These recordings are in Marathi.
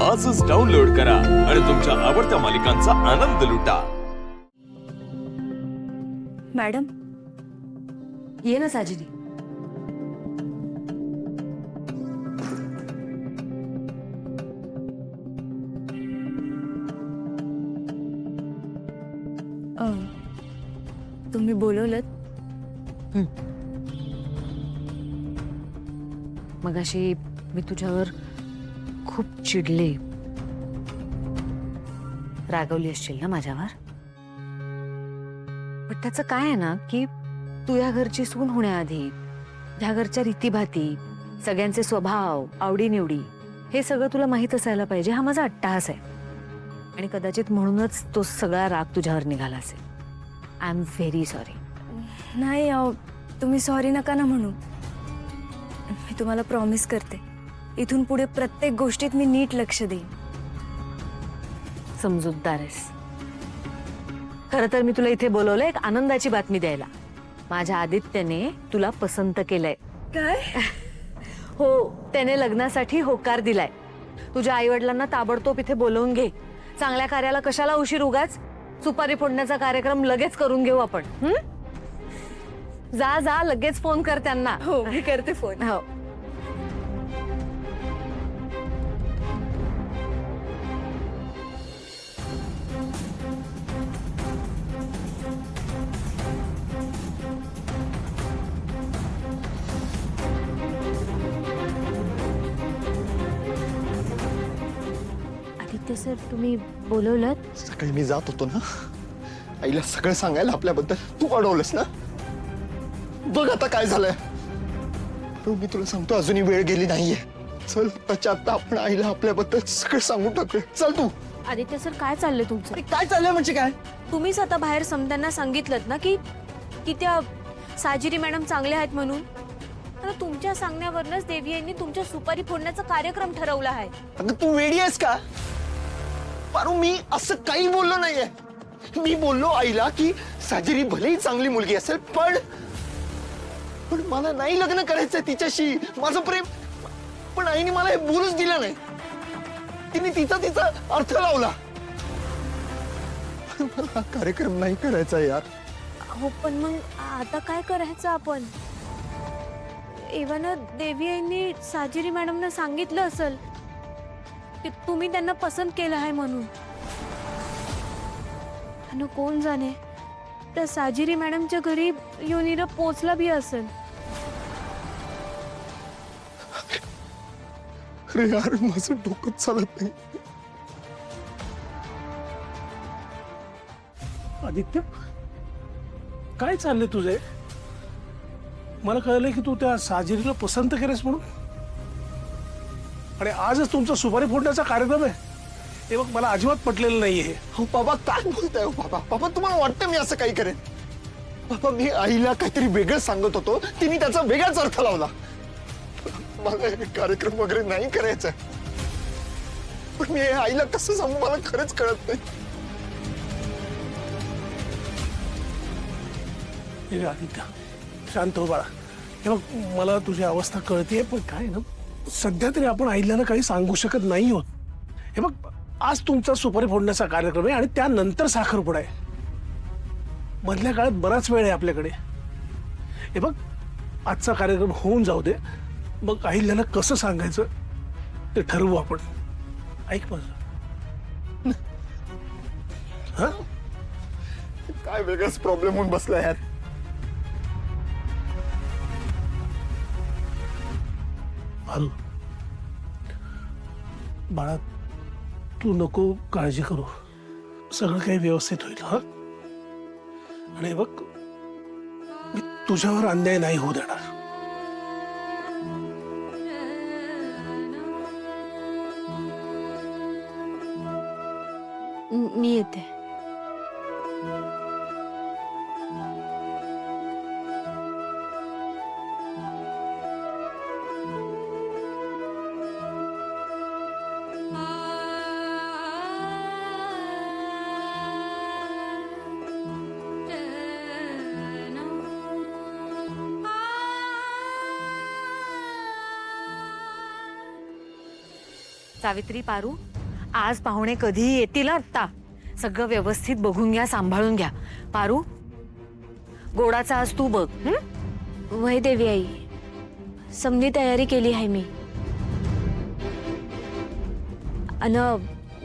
आजच डाउनलोड करा आणि तुमच्या आवडत्या मालिकांचा आनंद लुटा। मॅडम ये ना साजिदी। तुम्ही बोलवलत? मगाशी मी तुझ्यावर खूप चिडले, रागवली असशील ना माझ्यावर? पण त्याचं काय आहे ना की तू या घरची सून होण्याआधी ह्या घरच्या रीतीभाती, सगळ्यांचे स्वभाव, आवडीनिवडी हे सगळं तुला माहित असायला पाहिजे। हा माझा अट्टाहास आहे आणि कदाचित म्हणूनच तो सगळा राग तुझ्यावर निघाला असेल। I am very sorry. नाही अहो, तुम्ही सॉरी नका ना म्हणू। मी तुम्हाला प्रॉमिस करते, इथून पुढे प्रत्येक गोष्टीत मी नीट लक्ष देईन। समजूतदार आहेस। खरं तर मी तुला इथे बोलवलंय एक आनंदाची बातमी द्यायला। माझ्या आदित्यने तुला पसंत केलंय। काय? हो, त्याने लग्नासाठी होकार दिलाय। तुझ्या आईवडिलांना ताबडतोब इथे बोलवून घे। चांगल्या कार्याला कशाला उशीर उगाच? सुपारी फोडण्याचा कार्यक्रम लगेच करून घेऊ आपण। जा जा, लगेच फोन कर त्यांना। हो, मी करते फोन। हो। आदित्य सर, तुम्ही बोलवलं? सकाळी मी जात होतो ना, आईला सगळं सांगायला आपल्याबद्दल तू अडवलंस ना। बघ आता काय झालंय। पण मी तुला सांगतो, अजूनही वेळ गेली नाहीये। चल त्याच्या आता आपण आईला आपल्याबद्दल सगळं सांगून टाकूया। चल तू। आदित्य सर, काय चाललंय तुमचं? अरे काय चाललंय म्हणजे काय? तुम्हीच आता बाहेर समत्यांना सांगितलं ना की त्या साजिरी मॅडम चांगल्या आहेत म्हणून। आता तुमच्या सांगण्यावरच देवी यांनी तुमच्या सुपारी फोडण्याचा कार्यक्रम ठरवला आहे। अगं तू वेडी आहेस का? पारू, मी असं काही बोललो नाहीये। मी बोललो आईला की साजिरी भलेही चांगली मुलगी असेल, पण मला नाही लग्न करायचंय तिच्याशी। माझं प्रेम, पण आईने मला हे बोलूच दिलं नाही। तिने तिचा अर्थ लावला। मला हा कार्यक्रम नाही करायचा यार। हो, पण मग आता काय करायचं आपण? एव्हाना देवी यांनी साजिरी मॅडमना सांगितलं असेल की तुम्ही त्यांना पसंत केलं आहे म्हणून। आणि कोण जाणे, त्या साजिरी मॅडमच्या घरी योनीरा पोचला भी असेल। अरे यार, माझं डोकं चालत नाही। आदित्य, काय चाललंय तुझे? मला कळलंय की तू त्या साजिरीला पसंत केलेस म्हणून, आणि आजच तुमचा सुपारी फोडण्याचा कार्यक्रम आहे। हे बघ, मला अजिबात पटलेलं नाहीये हे। हो बाबा, काय बोलताय हो बाबा? बाबा, तुम्हाला वाटतं मी असं काही करेन? बाबा, मी आईला काहीतरी वेगळं सांगत होतो, तिने त्याचा वेगळाच अर्थ लावला। मला हे कार्यक्रम वगैरे नाही करायचा, पण मी हे आईला कसं सांगू मला खरंच कळत नाही। हे आदित्य, शांत हो बाळा। हे बघ, मला तुझी अवस्था कळतेय, पण काय ना, सध्या तरी आपण आईला काही सांगू शकत नाही आहोत। हे बघ, आज तुमचा सुपारी फोडण्याचा कार्यक्रम आहे आणि त्यानंतर साखरपुडा आहे। मधल्या काळात बराच वेळ आहे आपल्याकडे। हे बघ, आजचा कार्यक्रम होऊन जाऊ दे, मग आईला कसं सांगायचं ते ठरवू आपण। ऐक माझं। हा, काय वेगळाच प्रॉब्लेम होऊन बसला यार। भालू, बाळा, तू नको काळजी करू, सगळं काही व्यवस्थित होईल। हा, आणि बघ, मी तुझ्यावर अन्याय नाही होऊ देणार। मी येते। सावित्री, पारू, आज पाहुणे कधी येतील आत्ता. सगळं व्यवस्थित बघून घ्या, सांभाळून घ्या. पारू, गोडाचा आज तू बघ. वय देवी आई, समधी तयारी केली आहे मी. अन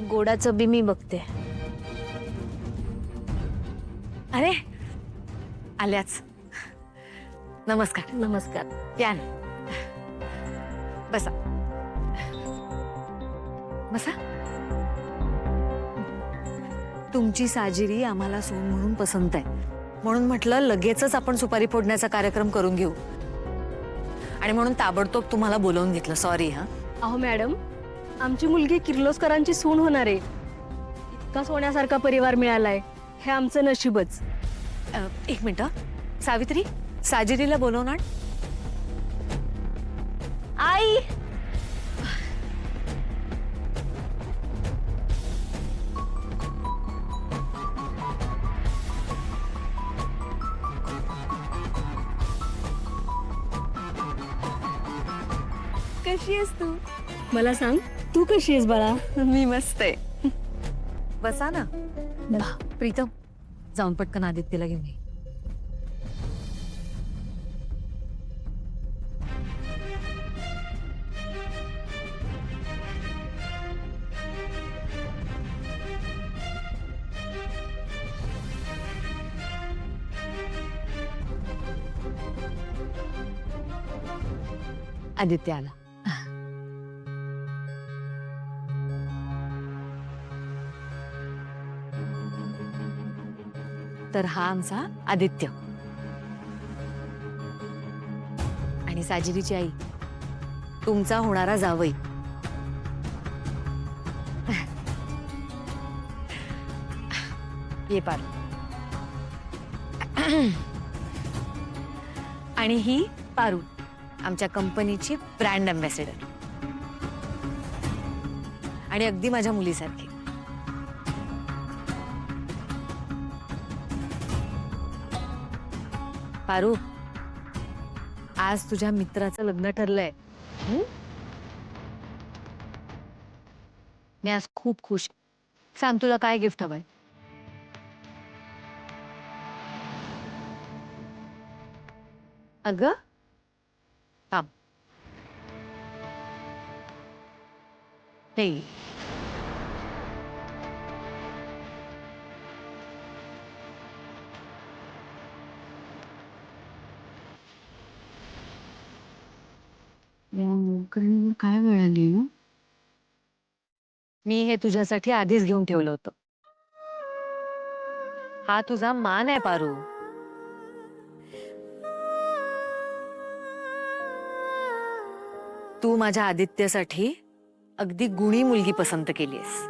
गोडाचं बी मी बघते. अरे आल्याच. नमस्कार. नमस्कार. या ना. बसा बसा. तुमची साजिरी आम्हाला सून म्हणून पसंत आहे, म्हणून म्हटलं लगेचच आपण सुपारी फोडण्याचा कार्यक्रम करून घेऊ, आणि म्हणून ताबडतोब तुम्हाला बोलवून घेतलं. सॉरी. हा अहो मॅडम, आमची मुलगी किर्लोस्करांची सून होणार आहे. इतका सोन्यासारखा परिवार मिळालाय, हे आमचं नशीबच. एक मिनिट. सावित्री, साजिरीला बोलवणार. आई, कशी आहेस तू? मला सांग, तू कशी आहेस बाळा? मी मस्त आहे. बसा ना. प्रीतम, जाऊन पटकन आदित्यला घेऊन ये. आदित्य आला. तर हा आमचा आदित्य आणि साजिरीची आई, तुमचा होणारा जावई. ये पार. आणि ही पारू, आमच्या कंपनीची ब्रँड अम्बॅसेडर, आणि अगदी माझ्या मुलीसारखी. पारू, आज तुझ्या मित्राचं लग्न ठरलंय. मी आज खूप खुश. सांग, तुला काय गिफ्ट हवंय? अगं थांब. नाही, काय मिळाली? मी हे तुझ्यासाठी आधीच घेऊन ठेवलं होतं. हा तुझा मान आहे पारू. तू माझ्या आदित्यसाठी अगदी गुणी मुलगी पसंत केलीस.